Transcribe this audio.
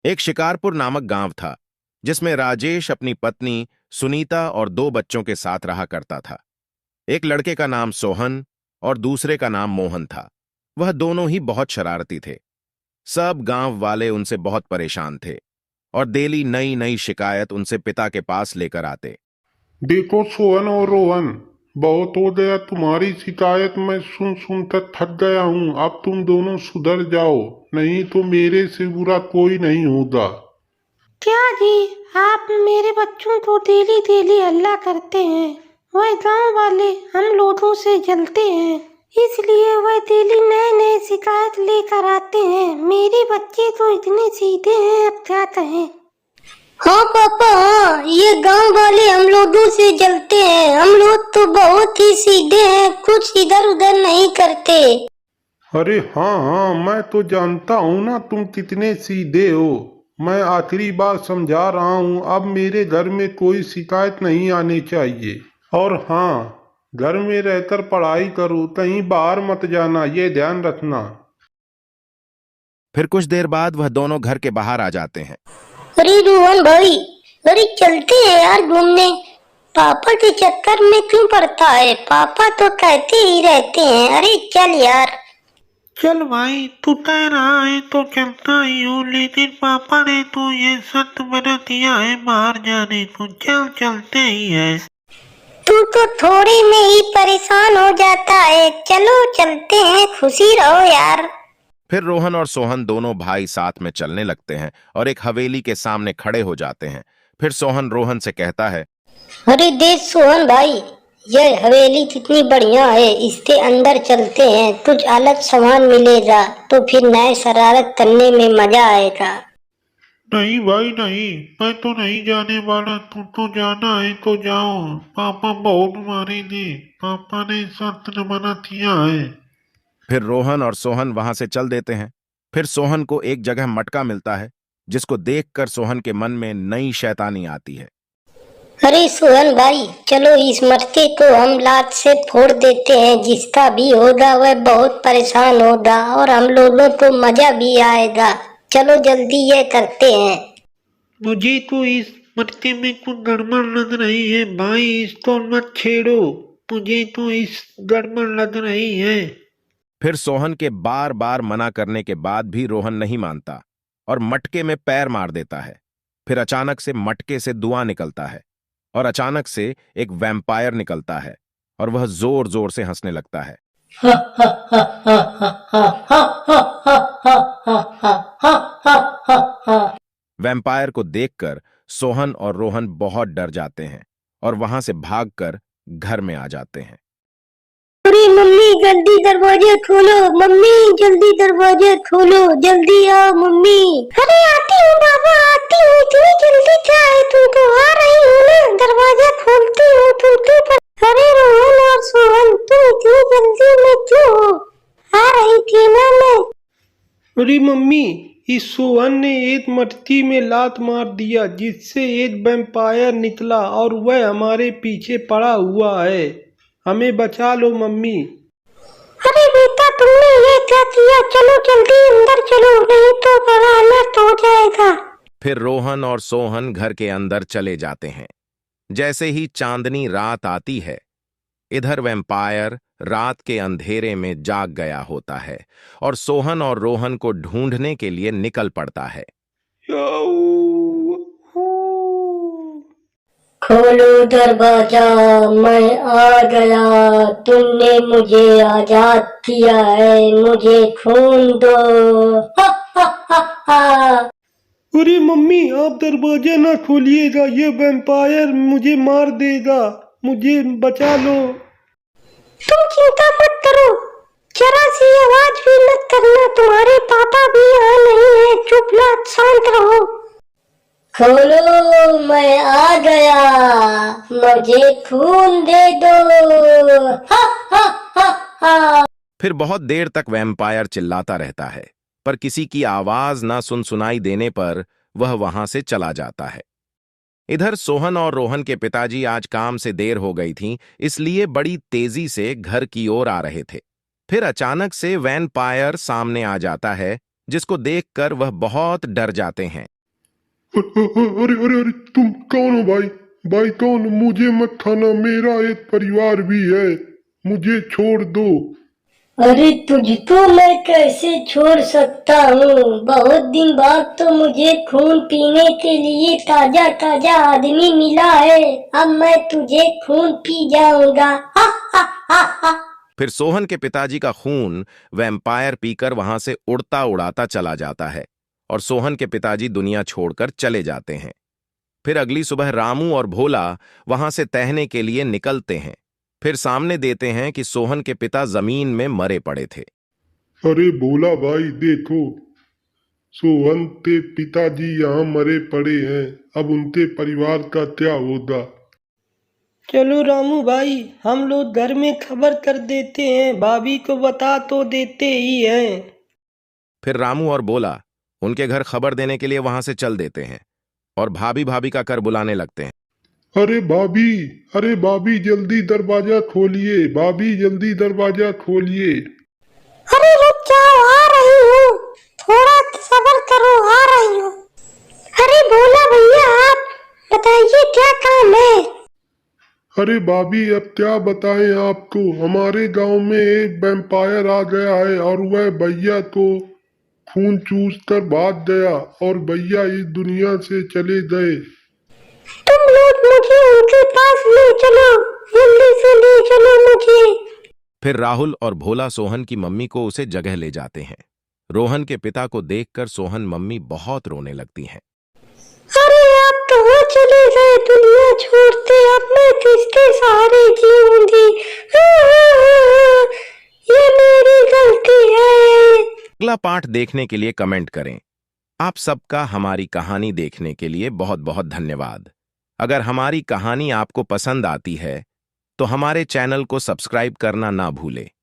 एक शिकारपुर नामक गांव था जिसमें राजेश अपनी पत्नी सुनीता और दो बच्चों के साथ रहा करता था। एक लड़के का नाम सोहन और दूसरे का नाम मोहन था। वह दोनों ही बहुत शरारती थे। सब गांव वाले उनसे बहुत परेशान थे और डेली नई नई शिकायत उनसे पिता के पास लेकर आते। देखो सोहन और रोहन, बहुत हो गया तुम्हारी शिकायत। मैं सुन सुन कर थक गया हूँ। अब तुम दोनों सुधर जाओ, नहीं तो मेरे से बुरा कोई नहीं होगा। क्या जी, आप मेरे बच्चों को डेली डेली हल्ला करते हैं। वह गांव वाले हम लोगों से जलते हैं, इसलिए वह डेली नए नए शिकायत लेकर आते हैं। मेरे बच्चे तो इतने सीधे हैं, अब क्या कहें। हाँ पापा, हाँ, ये गांव वाले हम लोगों से जलते हैं। हम लोग तो बहुत ही सीधे हैं, कुछ इधर उधर नहीं करते। अरे हाँ हाँ, मैं तो जानता हूँ ना तुम कितने सीधे हो। मैं आखिरी बार समझा रहा हूँ, अब मेरे घर में कोई शिकायत नहीं आनी चाहिए। और हाँ, घर में रहकर पढ़ाई करो, कहीं बाहर मत जाना, ये ध्यान रखना। फिर कुछ देर बाद वह दोनों घर के बाहर आ जाते हैं। अरे रोहन भाई, अरे चलते हैं यार घूमने। पापा के चक्कर में क्यों पड़ता है? पापा तो कहते ही रहते हैं। अरे चल यार। चल भाई, तू कह रहा है तो चलता ही हूँ, लेकिन पापा ने तो ये शर्त बना दिया है बाहर जाने को। चल चलते ही है। तू तो थोड़े में ही परेशान हो जाता है। चलो चलते हैं, खुशी रहो यार। फिर रोहन और सोहन दोनों भाई साथ में चलने लगते हैं और एक हवेली के सामने खड़े हो जाते हैं। फिर सोहन रोहन से कहता है, अरे देख सोहन भाई, यह हवेली कितनी बढ़िया है। इसके अंदर चलते हैं, कुछ अलग सामान मिलेगा तो फिर नए शरारत करने में मजा आएगा। नहीं भाई नहीं, मैं तो नहीं जाने वाला। तुम तो जाना है तो जाओ, पापा बहुत मारेंगे। पापा ने शर्त न मना दिया है। फिर रोहन और सोहन वहां से चल देते हैं। फिर सोहन को एक जगह मटका मिलता है जिसको देखकर सोहन के मन में नई शैतानी आती है। अरे सोहन भाई, चलो इस मटके को हम लात से फोड़ देते हैं। जिसका भी होगा वह बहुत परेशान होगा और हम लोगों को मजा भी आएगा। चलो जल्दी ये करते हैं। मुझे तो इस मटके में कुछ गड़बड़ लग रही है भाई, इसको मत छेड़ो। मुझे तो इस गड़बड़ लग रही है। फिर सोहन के बार बार मना करने के बाद भी रोहन नहीं मानता और मटके में पैर मार देता है। फिर अचानक से मटके से धुआं निकलता है और अचानक से एक वैम्पायर निकलता है और वह जोर जोर से हंसने लगता है। वैम्पायर को देखकर सोहन और रोहन बहुत डर जाते हैं और वहां से भागकर घर में आ जाते हैं। अरे मम्मी जल्दी दरवाजे खोलो, मम्मी जल्दी दरवाजे खोलो, जल्दी आओ मम्मी। अरे आती हूँ बाबा, आती हूँ। इतनी जल्दी क्या है तुमको? आ रही हूँ ना, दरवाजा खोलती हूँ तुमके पर। अरे रोहन और सोहन, तुम इतनी जल्दी में क्यों हो? आ रही थी ना मैं। अरे मम्मी, इस सोहन ने एक मटकी में लात मार दिया जिससे एक वैम्पायर निकला और वह हमारे पीछे पड़ा हुआ है। हमें बचा लो मम्मी। अरे बेटा, तुमने ये क्या किया? चलो जल्दी अंदर चलो, नहीं तो बड़ा अनर्थ हो जाएगा। फिर रोहन और सोहन घर के अंदर चले जाते हैं। जैसे ही चांदनी रात आती है, इधर वैम्पायर रात के अंधेरे में जाग गया होता है और सोहन और रोहन को ढूंढने के लिए निकल पड़ता है। खोलो दरवाजा, मैं आ गया। तुमने मुझे आजाद किया है, मुझे खून दो। हा हा हा हा। अरे मम्मी, आप दरवाजा ना खोलिएगा, ये वैम्पायर मुझे मार देगा। मुझे बचा लो। तुम चिंता मत करो, जरा सी आवाज भी मत करना। तुम्हारे पापा भी यहाँ नहीं है। चुप ना, शांत रहो। खोलो, मैं आ गया। मुझे खून दे दो। हा हा हा हा। फिर बहुत देर तक वैम्पायर चिल्लाता रहता है, पर किसी की आवाज ना सुनाई देने पर वह वहां से चला जाता है। इधर सोहन और रोहन के पिताजी आज काम से देर हो गई थी, इसलिए बड़ी तेजी से घर की ओर आ रहे थे। फिर अचानक से वैम्पायर सामने आ जाता है जिसको देखकर वह बहुत डर जाते हैं। अरे अरे अरे, तुम कौन हो भाई? भाई कौन? मुझे मत खाना, मेरा एक परिवार भी है, मुझे छोड़ दो। अरे तुझको मैं कैसे छोड़ सकता हूँ? बहुत दिन बाद तो मुझे खून पीने के लिए ताजा ताजा आदमी मिला है। अब मैं तुझे खून पी जाऊंगा। हा हा हा हा। फिर सोहन के पिताजी का खून वैम्पायर पीकर वहां से उड़ता उड़ाता चला जाता है और सोहन के पिताजी दुनिया छोड़कर चले जाते हैं। फिर अगली सुबह रामू और भोला वहां से तैरने के लिए निकलते हैं। फिर सामने देते हैं कि सोहन के पिता जमीन में मरे पड़े थे। अरे भोला भाई देखो, सोहन के पिताजी यहाँ मरे पड़े हैं, अब उनके परिवार का क्या होगा? चलो रामू भाई, हम लोग घर में खबर कर देते हैं, भाभी को बता तो देते ही हैं। फिर रामू और भोला उनके घर खबर देने के लिए वहां से चल देते हैं और भाभी भाभी का कर बुलाने लगते हैं। अरे भाभी जल्दी दरवाजा खोलिए, भाभी जल्दी दरवाजा खोलिए। अरे रुक जाओ, आ रही हूँ, थोड़ा सब्र करो, आ रही हूँ। अरे भोला भैया, आप बताइए क्या काम है? अरे भाभी अब क्या बताएं आपको, हमारे गांव में एक वैम्पायर आ गया है और वह भैया को खून चूस कर भाग गया और भैया इस दुनिया से चले गए। तुम लोग मुझे उनके पास ले चलो, जल्दी से ले चलो मुझे। फिर राहुल और भोला सोहन की मम्मी को उसे जगह ले जाते हैं। रोहन के पिता को देखकर सोहन मम्मी बहुत रोने लगती हैं। अरे आप कहाँ चले गए दुनिया छोड़ते? अब मैं किसके सहारे जीऊंगी? ये मेरी गलती है। अगला पाठ देखने के लिए कमेंट करें। आप सबका हमारी कहानी देखने के लिए बहुत बहुत धन्यवाद। अगर हमारी कहानी आपको पसंद आती है तो हमारे चैनल को सब्सक्राइब करना ना भूलें।